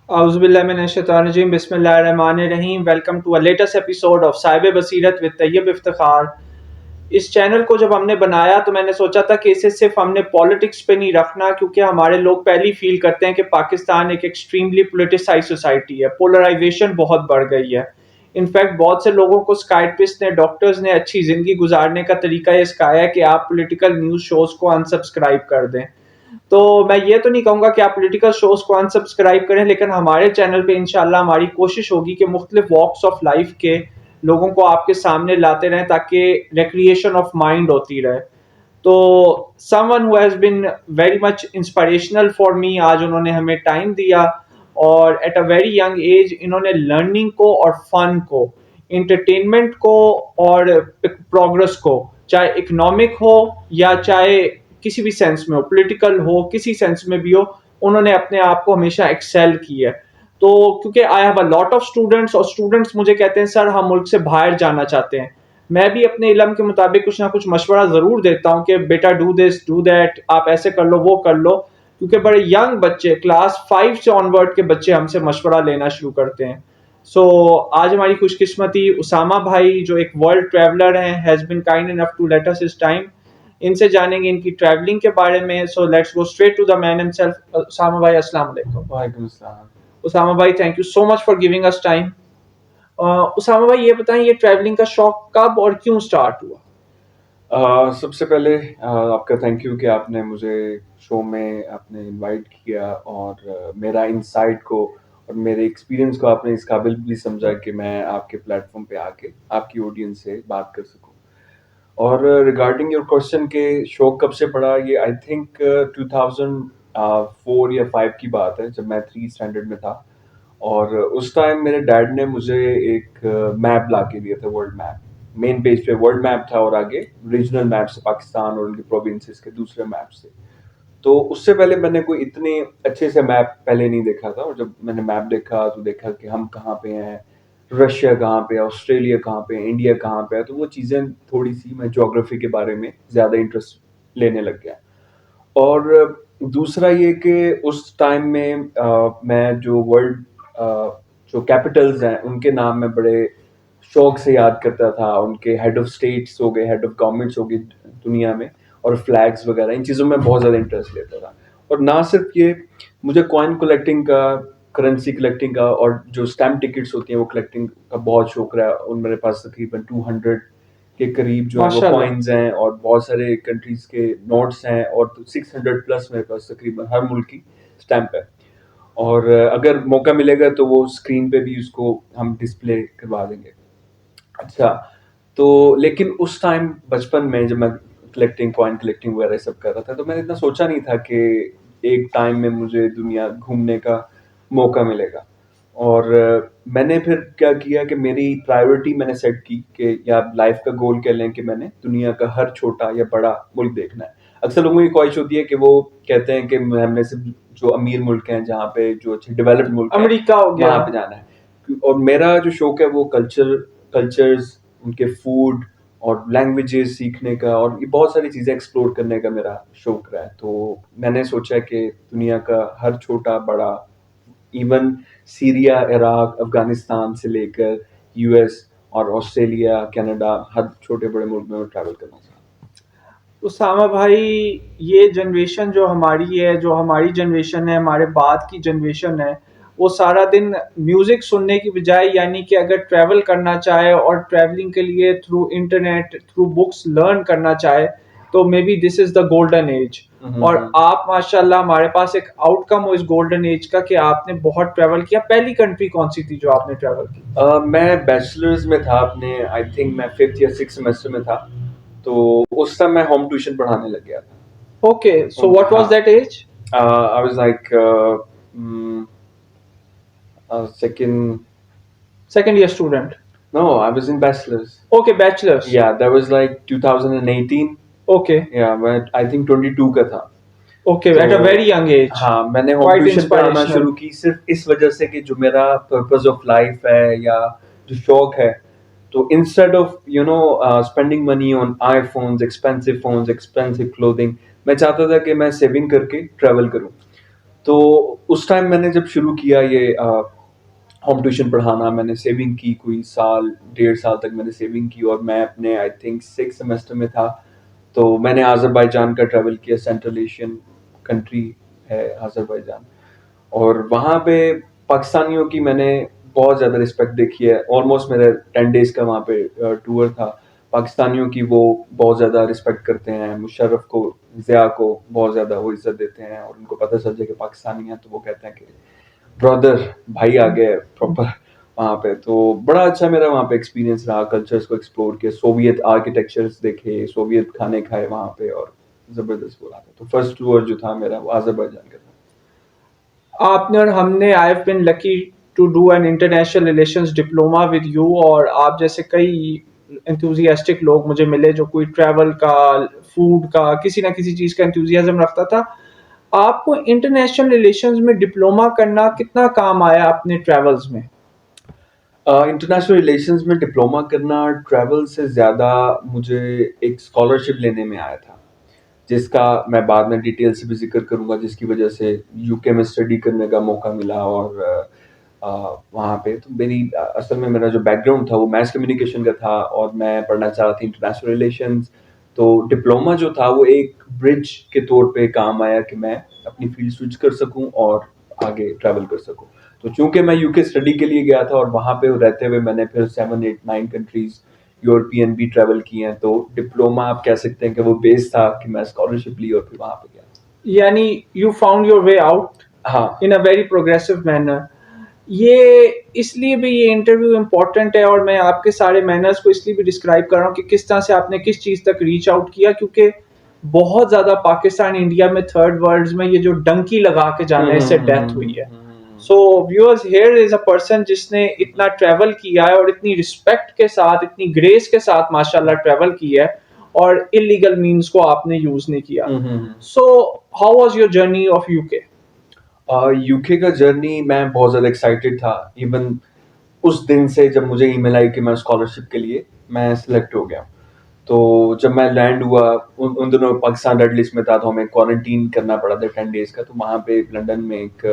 اعوذ باللہ من الشیطان الرجیم بسم اللہ الرحمن الرحیم welcome to latest episode of صاحب بصیرت وذ طیب افتخار. اس چینل کو جب ہم نے بنایا تو میں نے سوچا تھا کہ اسے صرف ہم نے پالیٹکس پہ نہیں رکھنا، کیونکہ ہمارے لوگ پہلی فیل کرتے ہیں کہ پاکستان ایک ایکسٹریملی پولیٹیسائز سوسائٹی ہے، پولرائزیشن بہت بڑھ گئی ہے. انفیکٹ بہت سے لوگوں کو سکائٹرسٹ نے، ڈاکٹرز نے اچھی زندگی گزارنے کا طریقہ یہ سکھایا ہے کہ آپ پولیٹیکل نیوز شوز کو انسبسکرائب کر دیں. تو میں یہ تو نہیں کہوں گا کہ آپ پولیٹیکل شوز کو انسبسکرائب کریں، لیکن ہمارے چینل پہ انشاءاللہ ہماری کوشش ہوگی کہ مختلف واکس آف لائف کے لوگوں کو آپ کے سامنے لاتے رہیں تاکہ ریکریشن آف مائنڈ ہوتی رہے. تو someone who has been very much inspirational for me, آج انہوں نے ہمیں ٹائم دیا اور at a very young age انہوں نے لرننگ کو اور فن کو، انٹرٹینمنٹ کو اور پروگرس کو، چاہے اکنامک ہو یا چاہے کسی بھی سینس میں ہو، پولیٹیکل ہو، کسی سینس میں بھی ہو، انہوں نے اپنے آپ کو ہمیشہ ایکسیل کی ہے. تو کیونکہ I have a lot of students, اور اسٹوڈنٹس مجھے کہتے ہیں سر ہم ملک سے باہر جانا چاہتے ہیں. میں بھی اپنے علم کے مطابق کچھ نہ کچھ مشورہ ضرور دیتا ہوں کہ بیٹا ڈو دس ڈو دیٹ، آپ ایسے کر لو وہ کر لو، کیونکہ بڑے ینگ بچے کلاس 5 سے آن ورڈ کے بچے ہم سے مشورہ لینا شروع کرتے ہیں. سو آج ہماری خوش قسمتی اسامہ بھائی جو ایک ورلڈ ٹریولر ہیں، has been kind enough to let us his time. ان سے جانیں گے ان کی ٹریولنگ کے بارے میں. So let's go straight to the man himself. Usama بھائی السلام علیکم. وعلیکم السلام. اسامہ بھائی thank you so much for giving اس ٹائم. اسامہ بھائی یہ بتائیں یہ ٹریولنگ کا شوق کب اور کیوں سٹارٹ ہوا؟ سب سے پہلے آپ کا تھینک یو کہ آپ نے مجھے شو میں آپ نے انوائٹ کیا اور میرا انسائٹ کو اور میرے ایکسپیرینس کو آپ نے اس قابل بھی سمجھا کہ میں آپ کے پلیٹ فارم پہ آ کے آپ کی آڈینس سے بات کر سکوں. اور ریگارڈنگ یور کوشچن کہ شوق کب سے پڑا، یہ آئی تھنک 2004 یا 5 کی بات ہے، جب میں 3 اسٹینڈرڈ میں تھا. اور اس ٹائم میرے ڈیڈ نے مجھے ایک میپ لا کے دیا تھا، ورلڈ میپ. مین پیج پہ ورلڈ میپ تھا اور آگے ریجنل میپس پاکستان اور ان کے پروونسز کے دوسرے میپس تھے. تو اس سے پہلے میں نے کوئی اتنے اچھے سے میپ پہلے نہیں دیکھا تھا، اور جب میں نے میپ دیکھا تو دیکھا کہ ہم کہاں پہ ہیں، رشیا کہاں پہ ہے، آسٹریلیا کہاں پہ ہے، انڈیا کہاں پہ ہے. تو وہ چیزیں تھوڑی سی میں جغرافی کے بارے میں زیادہ انٹرسٹ لینے لگ گیا. اور دوسرا یہ کہ اس ٹائم میں میں جو ورلڈ جو کیپٹلز ہیں ان کے نام میں بڑے شوق سے یاد کرتا تھا. ان کے ہیڈ آف اسٹیٹس ہو گئے، ہیڈ آف گورنمنٹس ہو گئی دنیا میں، اور فلیگس وغیرہ، ان چیزوں میں بہت زیادہ انٹرسٹ لیتا تھا. اور نہ صرف یہ، مجھے کوائن کلیکٹنگ کا، کرنسی کلیکٹنگ کا، اور جو اسٹیمپ ٹکٹس ہوتی ہیں وہ کلیکٹنگ کا بہت شوق رہا. ان میرے پاس تقریباً 200 کے قریب جو ہیں وہ کوائنز ہیں، اور بہت سارے کنٹریز کے نوٹس ہیں، اور 600 پلس میرے پاس تقریباً ہر ملک کی اسٹیمپ ہے. اور اگر موقع ملے گا تو وہ اسکرین پہ بھی اس کو ہم ڈسپلے کروا دیں گے. اچھا، تو لیکن اس ٹائم بچپن میں جب میں کلیکٹنگ، کوائن کلیکٹنگ وغیرہ سب کر رہا تھا، تو میں نے اتنا سوچا نہیں تھا کہ ایک ٹائم میں مجھے دنیا گھومنے کا موقع ملے گا. اور میں نے پھر کیا کیا کہ میری پرائیورٹی میں نے سیٹ کی کہ یا لائف کا گول کہہ لیں کہ میں نے دنیا کا ہر چھوٹا یا بڑا ملک دیکھنا ہے. اکثر لوگوں کی خواہش ہوتی ہے کہ وہ کہتے ہیں کہ ہم نے صرف جو امیر ملک ہیں، جہاں پہ جو اچھے ڈیولپڈ ملک ہیں، امریکہ ہو گیا، وہاں پہ جانا ہے. اور میرا جو شوق ہے وہ کلچرز، ان کے فوڈ اور لینگویجز سیکھنے کا، اور یہ بہت ساری چیزیں ایکسپلور کرنے کا میرا شوق رہا ہے. تو میں نے سوچا کہ دنیا کا ہر چھوٹا بڑا، ایون سیریا، عراق، افغانستان سے لے کر یو ایس اور آسٹریلیا، کینیڈا، ہر چھوٹے بڑے ملک میں ٹریول کرنا چاہتا ہوں. اسامہ بھائی یہ جنریشن جو ہماری ہے، جو ہماری جنریشن ہے، ہمارے بعد کی جنریشن ہے، وہ سارا دن میوزک سننے کی بجائے، یعنی کہ اگر ٹریول کرنا چاہے اور ٹریولنگ کے لیے through internet, through books learn کرنا چاہے تو maybe this is the golden age. اور آپ ماشاء اللہ ہمارے پاس ایک آؤٹ کم ہو اس گولڈن ایج کا کہ آپ نے بہت ٹریول کیا. پہلی کنٹری کون سی تھی جو آپ نے ٹریول کی؟ میں بیچلرز میں تھا اپنے، آئی تھنک میں 5th یا 6th سیمسٹر میں تھا. تو اس ٹائم میں ہوم ٹیوشن پڑھانے لگ گیا تھا. Okay, so what was that age? I was like second. Second year student. No, I was in bachelor's. Okay, bachelor's. Yeah, that was like 2018. Okay. Yeah, میں I think 22 کا تھا. Okay, at a very young age. ہاں، میں نے home Quite tuition پڑھانا inspirational. شروع کی صرف اس وجہ سے کہ جو میرا پرپز آف لائف ہے یا جو شوق ہے، تو instead of spending money on I phones, expensive clothing, میں چاہتا تھا کہ میں سیونگ کر کے ٹریول کروں. تو اس ٹائم میں نے جب شروع کیا یہ ہوم ٹیوشن پڑھانا, میں نے سیونگ کی, کوئی سال 1.5 سال تک میں نے سیونگ کی, اور میں اپنے آئی تھنک 6 سیمسٹر میں تھا تو میں نے آذربائیجان کا ٹریول کیا. سینٹرل ایشین کنٹری ہے آذربائیجان, اور وہاں پہ پاکستانیوں کی میں نے بہت زیادہ رسپیکٹ دیکھی ہے. آلموسٹ میرا 10 days کا وہاں پہ ٹور تھا. پاکستانیوں کی وہ بہت زیادہ رسپیکٹ کرتے ہیں, مشرف کو, ضیاء کو بہت زیادہ وہ عزت دیتے ہیں, اور ان کو پتہ چل جائے کہ پاکستانی ہیں تو وہ کہتے ہیں کہ برادر, بھائی آ گئے پراپر وہاں پہ. تو بڑا اچھا میرا وہاں پہ ایکسپیرینس رہا, کلچرس کو ایکسپلور کیا, سوویت آرکیٹیکچرس دیکھے, سوویت کھانے کھائے وہاں پہ, اور زبردست بولا تھا. تو فرسٹ ٹور جو تھا میرا وہ آذربائیجان کا تھا. آپ نے اور ہم نے I have been lucky to do an international relations diploma with you, اور آپ جیسے کئی انتھوزیاسٹک لوگ مجھے ملے جو کوئی ٹریول کا, فوڈ کا, کسی نہ کسی چیز کا انتھوزیازم رکھتا تھا. آپ کو انٹرنیشنل ریلیشنز میں ڈپلوما کرنا کتنا کام آیا اپنے ٹریولز میں؟ انٹرنیشنل ریلیشنز میں ڈپلوما کرنا ٹریول سے زیادہ مجھے ایک اسکالرشپ لینے میں آیا تھا, جس کا میں بعد میں ڈیٹیل سے بھی ذکر کروں گا, جس کی وجہ سے یو کے میں اسٹڈی کرنے کا موقع ملا. اور وہاں پہ تو میری اصل میں میرا جو بیک گراؤنڈ تھا وہ میس کمیونیکیشن کا تھا, اور میں پڑھنا چاہ رہا تھا انٹرنیشنل ریلیشنز. تو ڈپلوما جو تھا وہ ایک برج کے طور پہ کام آیا کہ میں اپنی فیلڈ سوئچ کر سکوں اور آگے ٹریول کر سکوں. تو چونکہ میں یو کے اسٹڈی کے لیے گیا تھا, اور وہاں پہ رہتے ہوئے میں نے پھر 7, 8, 9 کنٹریز یورپین بھی ٹریول کی ہیں, تو ڈپلوما آپ کہہ سکتے ہیں کہ وہ بیس تھا کہ میں اسکالرشپ لی اور پھر وہاں پہ گیا. یعنی you found your way out ہاں, ان اے ویری پروگریسو مینر. یہ اس لیے بھی یہ انٹرویو امپورٹنٹ ہے, اور میں آپ کے سارے مینرز کو اس لیے بھی ڈسکرائب کر رہا ہوں کہ کس طرح سے آپ نے کس چیز تک ریچ آؤٹ کیا, کیونکہ بہت زیادہ پاکستان انڈیا میں تھرڈ ورلڈ میں یہ جو ڈنکی لگا کے جانا ہے اس سے ڈیتھ ہوئی ہے. So viewers here is a person جس نے اتنا ٹریول کیا ہے, اور اتنی رسپیکٹ کے ساتھ, اتنی گریس کے ساتھ ماشاء اللہ ٹریول کی ہے, اور انلیگل مینس کو آپ نے یوز نہیں کیا. سو how was your journey of you کے؟ یو کے کا جرنی میں بہت زیادہ ایکسائٹیڈ تھا. ایون اس دن سے جب مجھے ای میل آئی کہ میں اسکالرشپ کے لیے میں سلیکٹ ہو گیا, تو جب میں لینڈ ہوا ان دنوں پاکستان ریڈ لسٹ میں تھا, تو ہمیں کوارنٹین کرنا پڑا تھا 10 days کا. تو وہاں پہ لنڈن میں ایک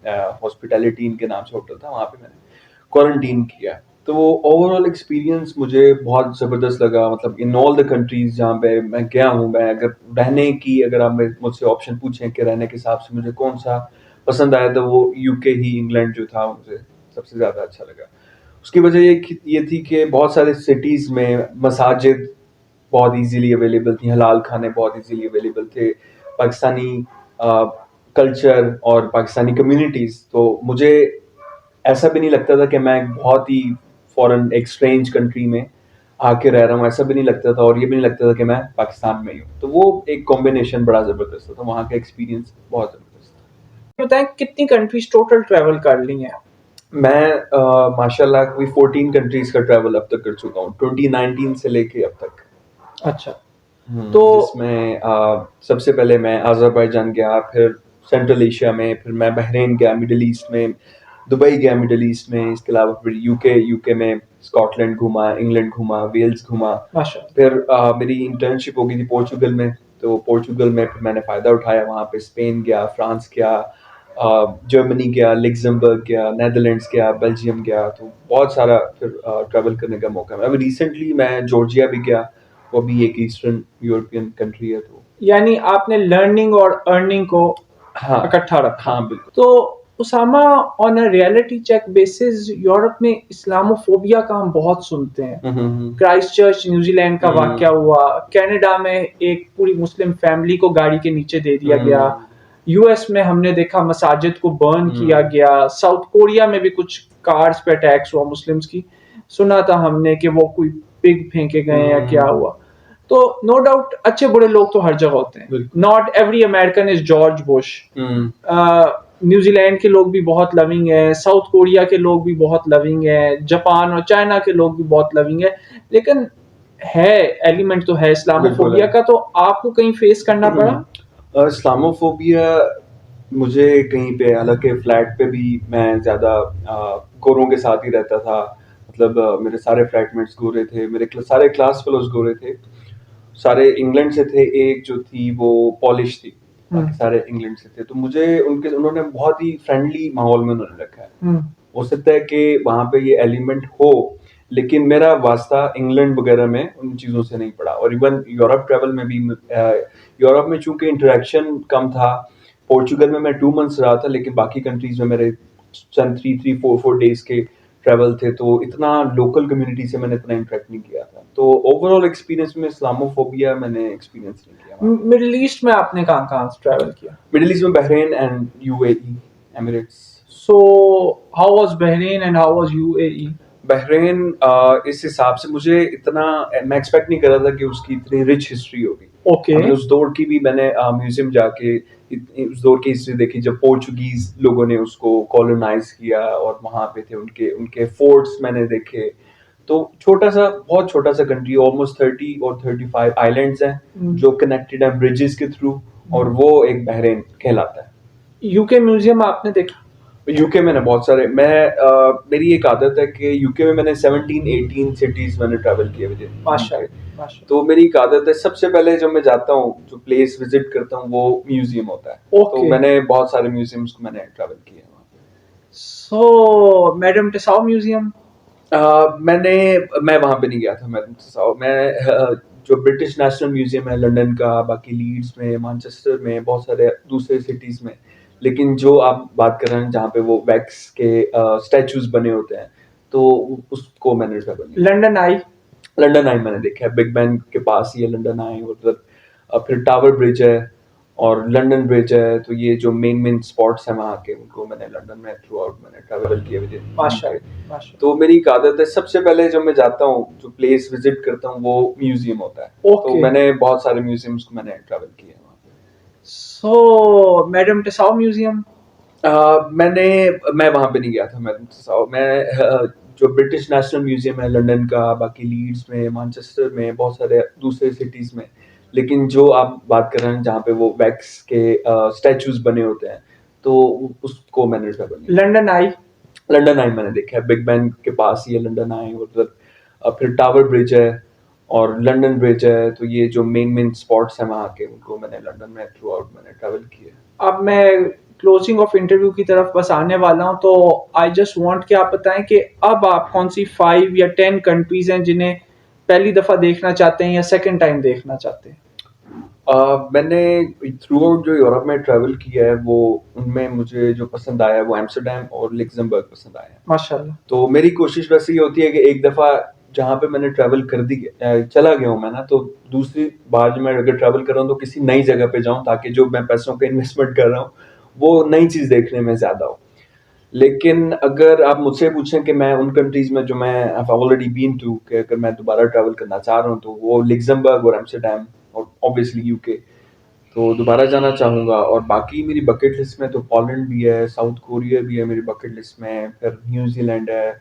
ہاسپٹیلٹی کے نام سے ہوٹل تھا, وہاں پہ میں نے کوارنٹین کیا. تو وہ اوور آل ایکسپیرینس مجھے بہت زبردست لگا. مطلب ان آل دا کنٹریز جہاں پہ میں گیا ہوں, میں اگر رہنے کی, اگر آپ مجھ سے آپشن پوچھیں کہ رہنے کے حساب سے مجھے کون سا پسند آیا, تو وہ یو کے ہی, انگلینڈ جو تھا مجھے سب سے زیادہ اچھا لگا. اس کی وجہ یہ تھی کہ بہت سارے سٹیز میں مساجد بہت ایزیلی اویلیبل تھیں, حلال کھانے بہت ایزیلی اویلیبل تھے, پاکستانی کلچر اور پاکستانی کمیونٹیز. تو مجھے ایسا بھی نہیں لگتا تھا کہ میں بہت ہی فورن ایک اسٹرینج کنٹری میں آ کے رہ رہا ہوں, ایسا بھی نہیں لگتا تھا, اور یہ بھی نہیں لگتا تھا کہ میں پاکستان میں ہی ہوں. تو وہ ایک کمبینیشن بڑا زبردست تھا, وہاں کا ایکسپیرینس بہت زبردست تھا. بتائیں کتنی کنٹریز ٹوٹل ٹریول کر لی ہیں؟ میں ماشاء اللہ کوئی 14 کنٹریز کا ٹریول اب تک کر چکا ہوں, 2019 سے لے کے اب تک. اچھا, تو جس میں سب سے پہلے میں آذربائیجان گیا, پھر سینٹرل ایشیا میں, پھر میں بحرین گیا مڈل ایسٹ میں, دبئی گیا مڈل ایسٹ میں. اس کے علاوہ پھر یو کے میں اسکاٹ لینڈ گھوما, انگلینڈ گھوما, ویلز گھوما. پھر میری انٹرنشپ ہو گئی تھی پورچوگل میں, تو پورچوگل میں پھر میں نے فائدہ اٹھایا, وہاں پہ اسپین گیا, فرانس گیا, جرمنی گیا, لگزمبرگ گیا, نیدرلینڈس گیا, بیلجیم گیا. تو بہت سارا پھر ٹریول کرنے کا موقع ہے. ابھی ریسنٹلی میں جارجیا بھی گیا, وہ بھی ایک ایسٹرن یورپین کنٹری ہے. تو یعنی آپ نے لرننگ اور ارننگ کو اکٹھا رکھا. ہاں بالکل. تو Osama, on a reality check basis Europe میں اسلاموفوبیا کا ہم بہت سنتے ہیں. کرائسٹ چرچ نیوزی لینڈ کا واقعہ ہوا, کینیڈا میں ایک پوری مسلم فیملی کو گاڑی کے نیچے دے دیا گیا, یو ایس میں ہم نے دیکھا مساجد کو برن کیا گیا, ساؤتھ کوریا میں بھی کچھ کارز پہ اٹیکس ہوا مسلمس کی, سنا تھا ہم نے کہ وہ کوئی پگ پھینکے گئے یا کیا ہوا. تو نو ڈاؤٹ اچھے برے لوگ تو ہر جگہ ہوتے ہیں, not every American is George Bush. New Zealand کے لوگ بھی بہت لونگ ہیں, ساؤتھ کوریا کے لوگ بھی بہت لونگ ہیں, جاپان اور چائنا کے لوگ بھی بہت لونگ ہیں, لیکن ہے ایلیمنٹ تو ہے اسلاموفوبیا کا. تو آپ کو کہیں فیس کرنا پڑا؟ اسلاموفوبیا مجھے کہیں پہ, حالانکہ فلیٹ پہ بھی میں زیادہ گوروں کے ساتھ ہی رہتا تھا. مطلب میرے سارے فلیٹ میٹس گورے تھے, میرے سارے کلاس فیلوز گورے تھے, سارے انگلینڈ سے تھے. ایک جو تھی وہ پالش تھی, باقی سارے انگلینڈ سے تھے. تو مجھے انہوں نے بہت ہی فرینڈلی ماحول میں انہوں نے رکھا ہے. ہو سکتا ہے کہ وہاں پہ یہ ایلیمنٹ ہو, لیکن میرا واسطہ انگلینڈ وغیرہ میں ان چیزوں سے نہیں پڑا. اور ایون یورپ ٹریول میں بھی, یورپ میں چونکہ انٹریکشن کم تھا, پورچوگل میں 2 months رہا تھا, لیکن باقی کنٹریز میں میرے چند 3-4 days کے ٹریول تھے, تو اتنا لوکل کمیونٹی سے میں نے اتنا انٹریکٹ نہیں کیا تھا. تو اوور آل ایکسپیرینس میں اسلاموفوبیا میں نے ایکسپیرینس نہیں کیا. مڈل ایسٹ میں آپ نے کہاں ٹریول کیا؟ مڈل ایسٹ میں Bahrain and UAE Emirates. So how was Bahrain and how was UAE؟ Bahrain اس حساب سے مجھے اتنا میں ایکسپیکٹ نہیں کر رہا تھا کہ اس کی اتنی رچ ہسٹری ہوگی. اس دور کی بھی میں نے میوزیم جا کے اس دور کی ہسٹری دیکھی, جب پورچوگیز لوگوں نے اس کو کالونائز کیا اور وہاں پہ تھے ان کے فورٹس میں نے دیکھے. تو بہت چھوٹا سا کنٹری, آلموسٹ 30 اور 35 آئیلینڈز ہیں جو کنیکٹڈ ہیں برجز کے تھرو, اور وہ ایک بحرین کہلاتا ہے. UK میوزیم آپ نے دیکھا؟ UK میں نے بہت سارے, میری ایک عادت ہے کہ UK میں نے 17-18 سٹیز میں نے ٹریول کیے ہوئے تھے. تو میری ایک عادت ہے, سب سے پہلے جب میں جاتا ہوں جو پلیس وزٹ کرتا ہوں وہ میوزیم ہوتا ہے. تو میں نے بہت سارے میوزیمس کو میں نے ٹریول کیا ہے. سو میڈم ٹساؤ میوزیم میں وہاں پہ نہیں گیا تھا. میڈم ٹساؤ میں جو برٹش نیشنل میوزیم ہے لنڈن کا, باقی لیڈز میں, مانچسٹر میں, بہت سارے دوسرے سٹیز میں, لیکن جو آپ بات کر رہے ہیں جہاں پہ وہ ویکس کے اسٹیچوز بنے ہوتے ہیں, تو اس کو میں نے ٹریول کیا. لنڈن آئی میں نے دیکھا ہے, بگ بین کے پاس ہی ہے لنڈن آئی. پھر ٹاور برج ہے اور لنڈن برج ہے. تو یہ جو مین اسپاٹس ہیں وہاں کے, ان کو میں نے لنڈن میں تھرو آؤٹ میں نے ٹریول کیے ہوئے تھے. تو میری ایک عادت ہے, سب سے پہلے جب میں جاتا ہوں جو پلیس وزٹ کرتا ہوں وہ میوزیم ہوتا ہے. تو میں نے بہت سارے میوزیمس کو میں نے ٹریول کیے ہیں. سو میڈم ٹساؤ میوزیم میں وہاں پہ نہیں گیا تھا. میڈم ٹساؤ میں جو برٹش نیشنل میوزیم ہے لنڈن کا, باقی لیڈز میں, مانچسٹر میں, بہت سارے دوسرے سٹیز میں, لیکن جو آپ بات کر رہے ہیں جہاں پہ وہ ویکس کے اسٹیچوز بنے ہوتے ہیں, تو اس کو میں نے ٹریول کیا. لنڈن آئی میں نے دیکھا ہے, بگ بین کے پاس ہی ہے لنڈن آئی. پھر ٹاور برج ہے اور لنڈن برج ہے. تو یہ جو مین اسپاٹس ہیں وہاں کے, ان کو میں نے لنڈن میں تھرو آؤٹ میں نے ٹریول کیا. اب میں کلوزنگ آف انٹرویو کی طرف بس آنے والا ہوں, تو آئی جسٹ وانٹ کہ آپ بتائیں کہ اب آپ کون سی 5 یا 10 کنٹریز ہیں جنہیں پہلی دفعہ دیکھنا چاہتے ہیں یا سیکنڈ ٹائم دیکھنا چاہتے ہیں؟ میں نے تھرو آؤٹ جو یورپ میں ٹریول کیا ہے, وہ ان میں مجھے جو پسند آیا وہ ایمسٹرڈیم اور لکسمبرگ پسند آیا. ماشاءاللہ. تو میری کوشش ویسے یہ ہوتی ہے کہ ایک دفعہ جہاں پہ میں نے ٹریول چلا گیا ہوں میں نا, تو دوسری بار جو میں اگر ٹریول کر رہا ہوں تو کسی نئی جگہ پہ جاؤں, تاکہ جو میں پیسوں کا انویسٹمنٹ کر رہا ہوں وہ نئی چیز دیکھنے میں زیادہ ہو. لیکن اگر آپ مجھ سے پوچھیں کہ میں ان کنٹریز میں جو میں آلریڈی بین ٹو, کہ اگر میں دوبارہ ٹریول کرنا چاہ رہا ہوں, تو وہ لکسمبرگ اور ایمسٹرڈیم اور اوبویسلی UK تو دوبارہ جانا چاہوں گا. اور باقی میری بکٹ لسٹ میں تو پولینڈ بھی ہے, ساؤتھ کوریا بھی ہے میری بکٹ لسٹ میں, پھر نیوزی لینڈ ہے,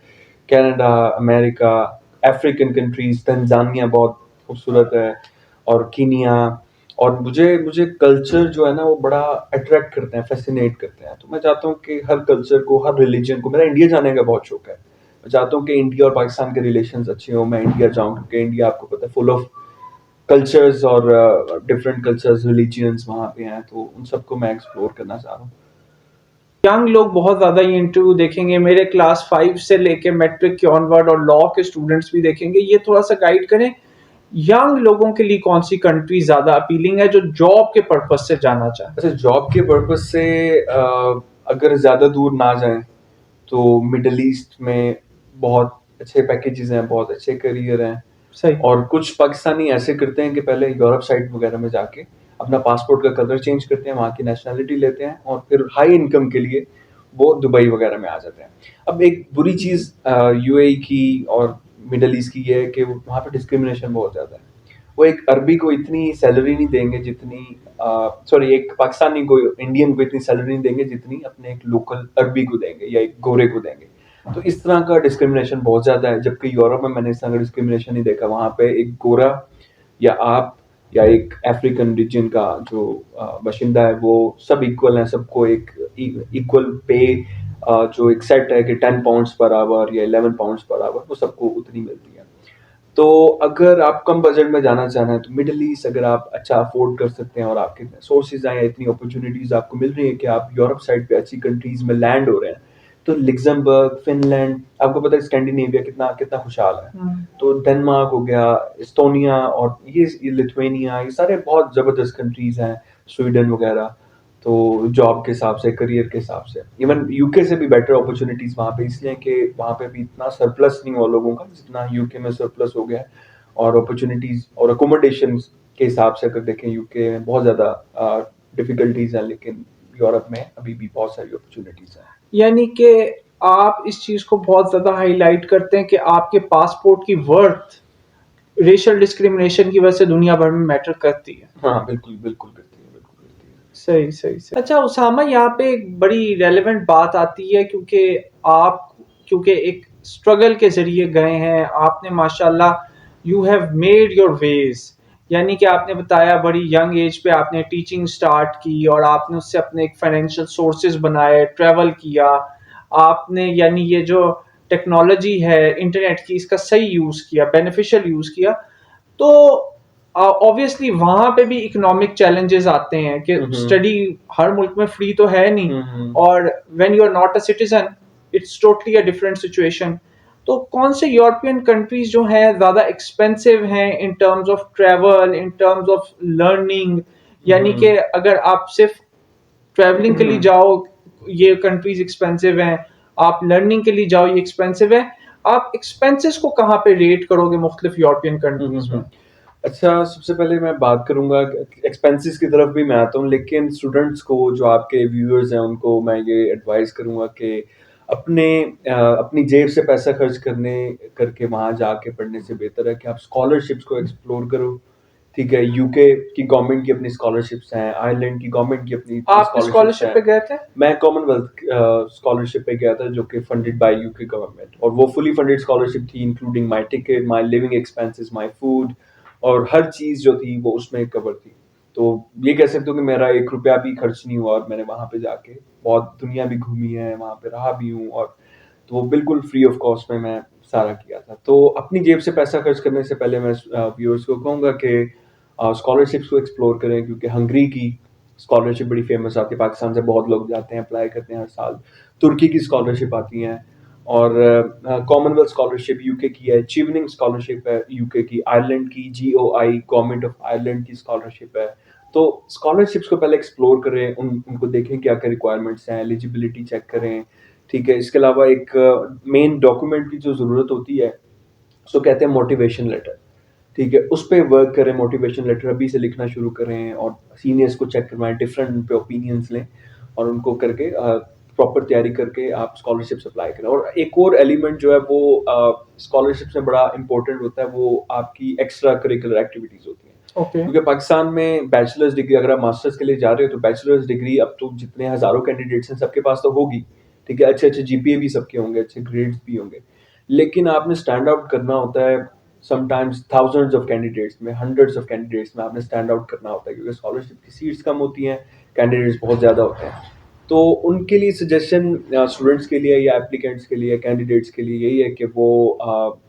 کینیڈا, امریکہ, افریقن کنٹریز, تنزانیہ بہت خوبصورت ہے, اور کینیا. اور مجھے کلچر جو ہے نا وہ بڑا اٹریکٹ کرتے ہیں, فیسینیٹ کرتے ہیں. تو میں چاہتا ہوں کہ ہر کلچر کو, ہر ریلیجن کو, میرا انڈیا جانے کا بہت شوق ہے. میں چاہتا ہوں کہ انڈیا اور پاکستان کے ریلیشنز اچھے ہوں, میں انڈیا جاؤں, کیونکہ انڈیا آپ کو پتہ ہے فل آف کلچرز اور ڈفرینٹ کلچرز, ریلیجنز وہاں پہ ہیں. تو ان سب کو میں ایکسپلور کرنا چاہ رہا ہوں. ینگ لوگ بہت زیادہ یہ انٹرویو دیکھیں گے, میرے کلاس 5 سے لے کے میٹرک کے آنورڈ, اور لاء کے اسٹوڈنٹس بھی دیکھیں گے. یہ تھوڑا سا گائیڈ کریں, ینگ لوگوں کے لیے کون سی کنٹری زیادہ اپیلنگ ہے جو جاب کے پرپز سے جانا چاہیں؟ اچھا, جاب کے پرپز سے اگر زیادہ دور نہ جائیں تو مڈل ایسٹ میں بہت اچھے پیکیجز ہیں, بہت اچھے کریئر ہیں. صحیح. اور کچھ پاکستانی ایسے کرتے ہیں کہ پہلے یورپ سائڈ وغیرہ میں جا کے اپنا پاسپورٹ کا کلر چینج کرتے ہیں, وہاں کی نیشنلٹی لیتے ہیں, اور پھر ہائی انکم کے لیے وہ دبئی وغیرہ میں آ جاتے ہیں. اب ایک بری چیز UAE کی اور مڈل ایسٹ کی یہ ہے کہ وہاں پہ ڈسکریمنیشن بہت زیادہ ہے. وہ ایک عربی کو اتنی سیلری نہیں دیں گے جتنی, ایک پاکستانی کو, انڈین کو اتنی سیلری نہیں دیں گے جتنی اپنے ایک لوکل عربی کو دیں گے یا ایک گورے کو دیں گے. تو اس طرح کا ڈسکریمنیشن بہت زیادہ ہے. جبکہ یورپ میں نے اس طرح کا ڈسکریمنیشن نہیں دیکھا. وہاں پہ ایک گورا یا آپ یا ایک افریقن ریجن کا جو باشندہ ہے وہ سب ایکول ہیں, سب کو ایک ایکول پے جو ایک سیٹ ہے کہ 10 pounds پر آور یا 11 pounds پر آور, وہ سب کو اتنی ملتی ہے. تو اگر آپ کم بجٹ میں جانا چاہ رہے ہیں تو مڈل ایسٹ اگر آپ اچھا افورڈ کر سکتے ہیں اور آپ کے سورسز آئیں, اتنی اپرچونیٹیز آپ کو مل رہی ہیں کہ آپ یورپ سائڈ پہ اچھی کنٹریز میں لینڈ ہو رہے ہیں, تو لگزمبرگ, فن لینڈ, آپ کو پتہ ہے اسکینڈینیویا کتنا کتنا خوشحال ہے, تو ڈنمارک ہو گیا, استونیا, اور یہ لتھوینیا, یہ سارے بہت زبردست کنٹریز ہیں, سویڈن وغیرہ. تو جاب کے حساب سے, کریئر کے حساب سے, ایون یو کے سے بھی بیٹر اپرچونیٹیز وہاں پہ, اس لیے کہ وہاں پہ بھی اتنا سرپلس نہیں ہوا لوگوں کا جتنا یو کے میں سرپلس ہو گیا ہے. اور اپرچونیٹیز اور اکوموڈیشن کے حساب سے اگر دیکھیں یو کے میں بہت زیادہ ڈفیکلٹیز ہیں, لیکن یورپ میں ابھی بھی بہت ساری اپرچونیٹیز ہیں. یعنی کہ آپ اس چیز کو بہت زیادہ ہائی لائٹ کرتے ہیں کہ آپ کے پاسپورٹ کی ورتھ ریشل ڈسکریمنیشن کی وجہ سے دنیا بھر میں میٹر کرتی ہے. ہاں بالکل بالکل کرتی ہے, بالکل کرتی ہے. صحیح صحیح صحیح. اچھا اسامہ, یہاں پہ ایک بڑی ریلیونٹ بات آتی ہے, کیونکہ ایک اسٹرگل کے ذریعے گئے ہیں آپ نے, ماشاء اللہ یو ہیو میڈ یور ویز. یعنی کہ آپ نے بتایا بڑی ینگ ایج پہ آپ نے ٹیچنگ سٹارٹ کی اور آپ نے اس سے اپنے ایک فائنینشیل سورسز بنائے, ٹریول کیا آپ نے, یعنی یہ جو ٹیکنالوجی ہے انٹرنیٹ کی اس کا صحیح یوز کیا, بینیفیشل یوز کیا. تو obviously وہاں پہ بھی اکنامک چیلنجز آتے ہیں کہ اسٹڈی ہر ملک میں فری تو ہے نہیں, اور when you are not a citizen it's totally a different situation. تو کون سے یورپین کنٹریز جو ہیں زیادہ ایکسپینسو ہیں in terms of travel, in terms of learning? یعنی کہ اگر آپ صرف ٹریولنگ کے لیے جاؤ یہ کنٹریز ایکسپینسو ہیں, آپ لرننگ کے لیے جاؤ یہ ایکسپینسو ہے, آپ ایکسپینسز کو کہاں پہ ریٹ کرو گے مختلف یورپین کنٹریز میں؟ اچھا, سب سے پہلے میں بات کروں گا ایکسپینسز کی طرف بھی میں آتا ہوں, لیکن اسٹوڈنٹس کو جو آپ کے ویورز ہیں ان کو میں یہ ایڈوائز کروں گا کہ اپنی جیب سے پیسہ خرچ کر کے وہاں جا کے پڑھنے سے بہتر ہے کہ آپ اسکالرشپس کو ایکسپلور کرو. ٹھیک ہے, یو کے کی گورنمنٹ کی اپنی اسکالرشپس ہیں, آئرلینڈ کی گورنمنٹ کی اپنی آپ اسکالرشپ پہ گئے تھے؟ میں کامن ویلتھ اسکالرشپ پہ گیا تھا جو کہ funded by U K government, اور وہ فلی فنڈیڈ اسکالرشپ تھی, including my ticket, my living expenses, my food, اور ہر چیز جو تھی وہ اس میں کور تھی. تو یہ کہہ سکتے ہو کہ میرا 1 روپیہ بھی خرچ نہیں ہوا, اور میں نے وہاں پہ جا کے بہت دنیا بھی گھومی ہے, وہاں پہ رہا بھی ہوں, اور تو وہ بالکل فری آف کاسٹ میں سارا کیا تھا. تو اپنی جیب سے پیسہ خرچ کرنے سے پہلے میں ویورز کو کہوں گا کہ اسکالرشپس کو ایکسپلور کریں, کیونکہ ہنگری کی اسکالرشپ بڑی فیمس آتی ہے, پاکستان سے بہت لوگ جاتے ہیں, اپلائی کرتے ہیں ہر سال. ترکی کی اسکالرشپ آتی ہیں, اور کامن ویلتھ اسکالرشپ یو کے کی ہے, چیوننگ اسکالرشپ ہے یو کے کی, آئرلینڈ کی GOI گورنمنٹ آف آئرلینڈ کی اسکالرشپ ہے. تو اسکالرشپس کو پہلے ایکسپلور کریں, ان کو دیکھیں کیا کیا ریکوائرمنٹس ہیں, ایلیجیبلٹی چیک کریں. ٹھیک ہے, اس کے علاوہ ایک مین ڈاکومنٹ کی جو ضرورت ہوتی ہے اس کو کہتے ہیں موٹیویشن لیٹر. ٹھیک ہے, اس پہ ورک کریں, موٹیویشن لیٹر ابھی سے لکھنا شروع کریں, اور سینئرس کو چیک کروائیں, ڈفرینٹ پہ اوپینینس لیں, اور ان کو کر کے پراپر تیاری کر کے آپ اسکالرشپ اپلائی کریں. اور ایک اور ایلیمنٹ جو ہے وہ اسکالرشپ میں بڑا امپورٹنٹ ہوتا ہے, وہ آپ کی ایکسٹرا کریکولر ایکٹیویٹیز ہوتی ہیں. کیونکہ پاکستان میں بیچلرز ڈگری, اگر آپ ماسٹرز کے لیے جا رہے ہو تو بیچلرز ڈگری اب تو جتنے ہزاروں کینڈیڈیٹس ہیں سب کے پاس تو ہوگی. ٹھیک ہے, اچھے GPA بھی سب کے ہوں گے, اچھے گریڈس بھی ہوں گے, لیکن آپ نے اسٹینڈ آؤٹ کرنا ہوتا ہے. Some times thousands of candidates میں, ہنڈریڈز آف کینڈیڈیٹس میں آپ نے اسٹینڈ آؤٹ کرنا ہوتا ہے, کیونکہ اسکالرشپ کی سیٹس کم ہوتی ہیں, کینڈیڈیٹس بہت زیادہ ہوتے ہیں. تو ان کے لیے سجیشن اسٹوڈنٹس کے لیے یا اپلیکینٹس کے لیے, کینڈیڈیٹس کے لیے یہی ہے کہ وہ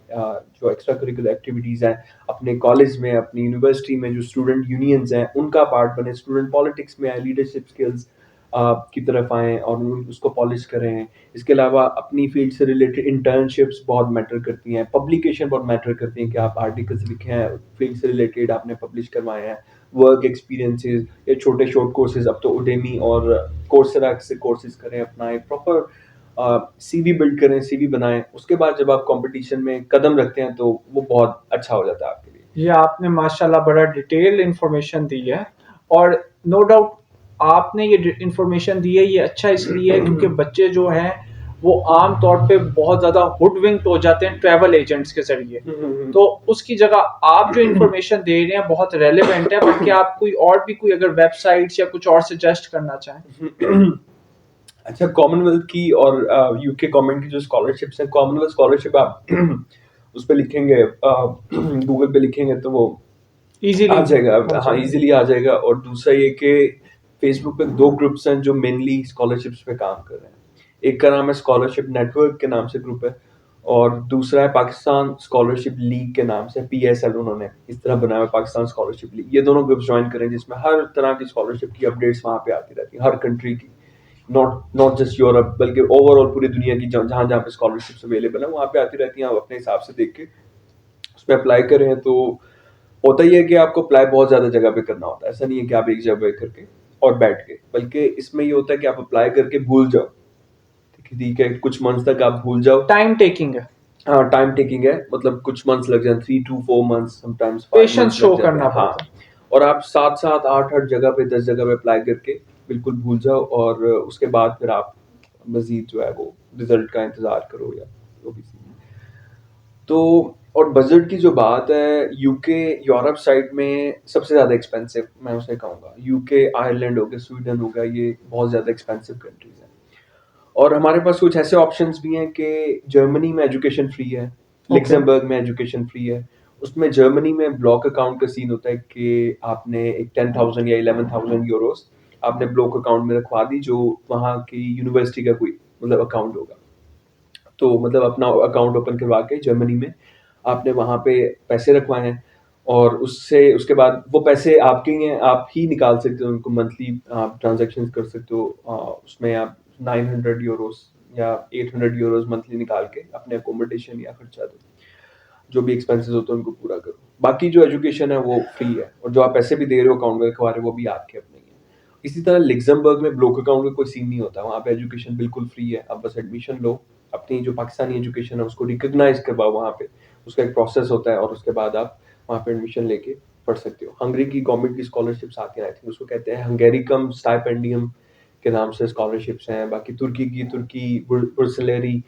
جو ایکسٹرا کریکولر ایکٹیویٹیز ہیں اپنے کالج میں, اپنی یونیورسٹی میں جو اسٹوڈنٹ یونینز ہیں ان کا پارٹ بنے, اسٹوڈنٹ پالیٹکس میں لیڈرشپ اسکلز کی طرف آئیں اور اس کو پالش کریں. اس کے علاوہ اپنی فیلڈ سے ریلیٹڈ انٹرنشپس بہت میٹر کرتی ہیں, پبلیکیشن بہت میٹر کرتی ہیں کہ آپ آرٹیکلس لکھے ہیں, فیلڈ سے ریلیٹڈ آپ نے پبلش کروائے ہیں, ورک ایکسپیرینسز یا چھوٹے شارٹ کورسز. اب تو اڈیمی اور کورسرا سے کورسز کریں, اپنا ایک پراپر CV بلڈ کریں, CV بنائیں. اس کے بعد جب آپ کمپٹیشن میں قدم رکھتے ہیں تو وہ بہت اچھا ہو جاتا ہے آپ کے لیے. یہ آپ نے ماشاءاللہ بڑا ڈیٹیل انفارمیشن دی ہے, اور نو ڈاؤٹ آپ نے یہ انفارمیشن دی ہے, یہ اچھا اس لیے ہے کیونکہ بچے جو ہیں وہ عام طور پہ بہت زیادہ ہڈ ونکڈ ہو جاتے ہیں ٹریول ایجنٹس کے ذریعے. تو اس کی جگہ آپ جو انفارمیشن دے رہے ہیں بہت ریلیونٹ ہے. بلکہ آپ کوئی اگر ویب سائٹس یا کچھ اور سجیسٹ کرنا چاہیں. اچھا, کامن ویلتھ کی اور یو کے گورنمنٹ کی جو اسکالرشپس ہیں, کامن ویلتھ اسکالرشپ آپ اس پہ لکھیں گے, گوگل پہ لکھیں گے تو وہ آ جائے گا, ہاں ایزیلی آ جائے گا. اور دوسرا یہ کہ فیس بک پہ 2 گروپس ہیں جو مینلی اسکالرشپس پہ کام کر رہے ہیں. ایک کا نام ہے اسکالرشپ نیٹ ورک کے نام سے گروپ ہے, اور دوسرا ہے پاکستان اسکالرشپ لیگ کے نام سے PSL انہوں نے اس طرح بنایا ہے پاکستان اسکالرشپ لیگ. یہ دونوں گروپس جوائن کریں جس میں ہر طرح کی اسکالرشپ کی اپڈیٹس وہاں پہ آتی رہتی ہیں, ہر کنٹری کی, ناٹ جسٹ یورپ بلکہ اوور آل پوری دنیا کی جہاں جہاں پہ اسکالرشپس اویلیبل ہیں وہاں پہ آتی رہتی ہیں. آپ اپنے حساب سے دیکھ کے اس پہ اپلائی کریں. تو ہوتا ہی ہے کہ آپ کو اپلائی بہت زیادہ جگہ پہ کرنا ہوتا ہے, ایسا نہیں ہے کہ آپ ایک جگہ کر کے اور بیٹھ کے, بلکہ اس میں یہ ہوتا ہے کہ آپ اپلائی کر کے بھول جاؤ, ٹھیک ہے, کچھ منتھس تک آپ بھول جاؤ. ٹائم ٹیکنگ ہے, ہاں ٹائم ٹیکنگ ہے, مطلب کچھ منتھس لگ جائیں, 3 to 4 months some times 5 patience months شو لگ جاتے کرنا ہیں. ہاں, پڑتا ہے. اور آپ 7 8 جگہ پہ 10 جگہ پہ اپلائی کر کے بالکل بھول جاؤ, اور اس کے بعد پھر آپ مزید جو ہے وہ رزلٹ کا انتظار کرو یا جو بھی. تو اور بجٹ کی جو بات ہے, UK یورپ سائڈ میں سب سے زیادہ ایکسپینسو میں اسے کہوں گا. UK آئرلینڈ ہو گیا, سویڈن ہو گیا, یہ بہت زیادہ ایکسپینسو کنٹریز ہیں. اور ہمارے پاس کچھ ایسے آپشنس بھی ہیں کہ جرمنی میں ایجوکیشن فری ہے, لکسمبرگ میں ایجوکیشن فری ہے. اس میں جرمنی میں بلاک اکاؤنٹ کا سین ہوتا ہے کہ آپ نے ایک 10,000 یا 11,000 یوروز آپ نے بلاک اکاؤنٹ میں رکھوا دی, جو وہاں کی یونیورسٹی کا کوئی مطلب اکاؤنٹ ہوگا. تو مطلب اپنا اکاؤنٹ اوپن کروا کے جرمنی میں آپ نے وہاں پہ پیسے رکھوائے ہیں, اور اس کے بعد وہ پیسے آپ کے ہیں, آپ ہی نکال سکتے ہو ان کو, منتھلی آپ ٹرانزیکشن کر سکتے ہو. اس میں آپ 900 یوروز یا 800 یوروز منتھلی نکال کے اپنے اکوموڈیشن یا خرچہ دو, جو بھی ایکسپینسز ہوتے ہیں ان کو پورا کرو. باقی جو ایجوکیشن ہے وہ فری ہے, اور جو آپ پیسے بھی دے رہے ہو اکاؤنٹ میں رکھوا رہے ہو وہ بھی آپ کے اپنے ہی ہیں. اسی طرح لکسمبرگ میں بلاک اکاؤنٹ کا کوئی سین نہیں ہوتا, وہاں پہ ایجوکیشن بالکل فری ہے. آپ بس ایڈمیشن لو, اپنی جو پاکستانی ایجوکیشن ہے اس کو ریکگنائز کرواؤ وہاں پہ, اس کا ایک پروسیس ہوتا ہے, اور اس کے بعد آپ وہاں پہ ایڈمیشن لے کے پڑھ سکتے ہو. ہنگری کی گورنمنٹ کی اسکالرشپس آتی ہیں, اس کو کہتے ہیں ہنگیریکم اسٹائپینڈیم کے نام سے اسکالرشپس ہیں. باقی ترکی برسلیری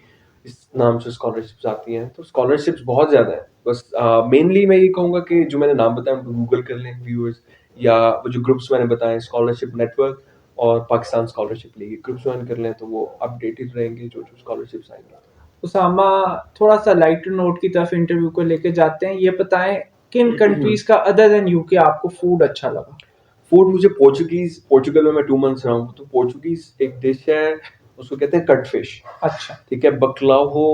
اس نام سے اسکالرشپس آتی ہیں. تو اسکالرشپس بہت زیادہ ہیں. بس مینلی میں یہ کہوں گا کہ جو میں نے نام بتایا ان کو گوگل کر لیں ویورز, یا وہ جو گروپس میں نے بتائے اسکالرشپ نیٹ ورک اور Pakistan scholarship league, group join کر لیں تو وہ اپڈیٹڈ رہیں گے جو اسکالرشپس آئیں گے. اسامہ, تھوڑا سا لائٹر نوٹ کی طرف انٹرویو کو لے کے جاتے ہیں. یہ بتائیں کن کنٹریز کا ادر دین UK آپ کو فوڈ اچھا لگا؟ فوڈ مجھے پورچوگل میں 2 months رہا ہوں, تو پورچوگیز ایک ڈش ہے, اس کو کہتے ہیں کٹ فش. اچھا, ٹھیک ہے, بکلاو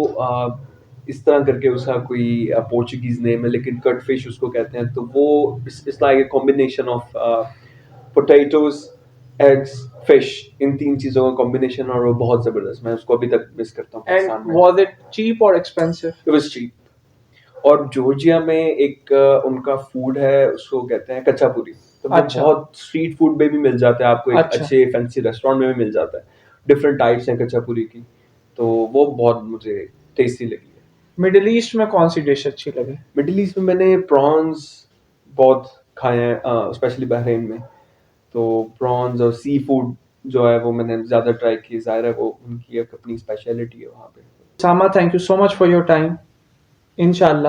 اس طرح کر کے اس کا کوئی پورچوگیز نیم ہے, لیکن کٹ فش اس کو کہتے ہیں. تو وہ is like a combination of potatoes, eggs, fish, ان 3 چیزوں کا کمبینیشن, اور وہ بہت زبردست. میں اس کو ابھی تک مس کرتا ہوں پاکستان اینڈ میں. واز اٹ چیپ اور ایکسپینسو؟ It was cheap. اور جورجیا میں ایک ان کا فوڈ ہے, اس کو کہتے ہیں کچا پوری. تو وہ بہت اسٹریٹ فوڈ میں بھی مل جاتا ہے آپ کو, ایک اچھے فینسی ریسٹورینٹ میں بھی مل جاتا ہے. ڈفرینٹ ٹائپس ہیں کچا پوری کی, تو وہ بہت مجھے ٹیسٹی لگی ہے. مڈل ایسٹ میں کون سی ڈش اچھی لگی؟ مڈل ایسٹ میں نے پرانز بہت کھائے ہیں, اسپیشلی بحرین میں. تو پرانز اور سی فوڈ جو ہے وہ میں نے زیادہ ٹرائی کی. ظاہر ہے وہ ان کی ایک اپنی اسپیشلٹی ہے وہاں پہ. Usama, thank you so much for your time. انشاءاللہ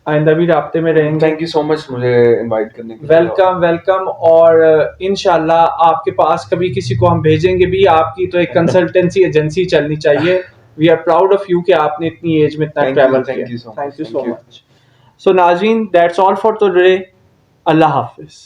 آئندہ بھی رابطے میں رہیں گے. تھینک یو سو مچ مجھے انوائٹ کرنے کے لیے. ویلکم. اور انشاءاللہ آپ کے پاس کبھی کسی کو ہم بھیجیں گے بھی. آپ کی تو ایک کنسلٹنسی ایجنسی چلنی چاہیے. We are proud of you کہ آپ نے اتنی ایج میں اتنا ٹریول کیا. تھینک یو سو مچ. سو ناظرین, دیٹس آل فار ٹوڈے. اللہ حافظ.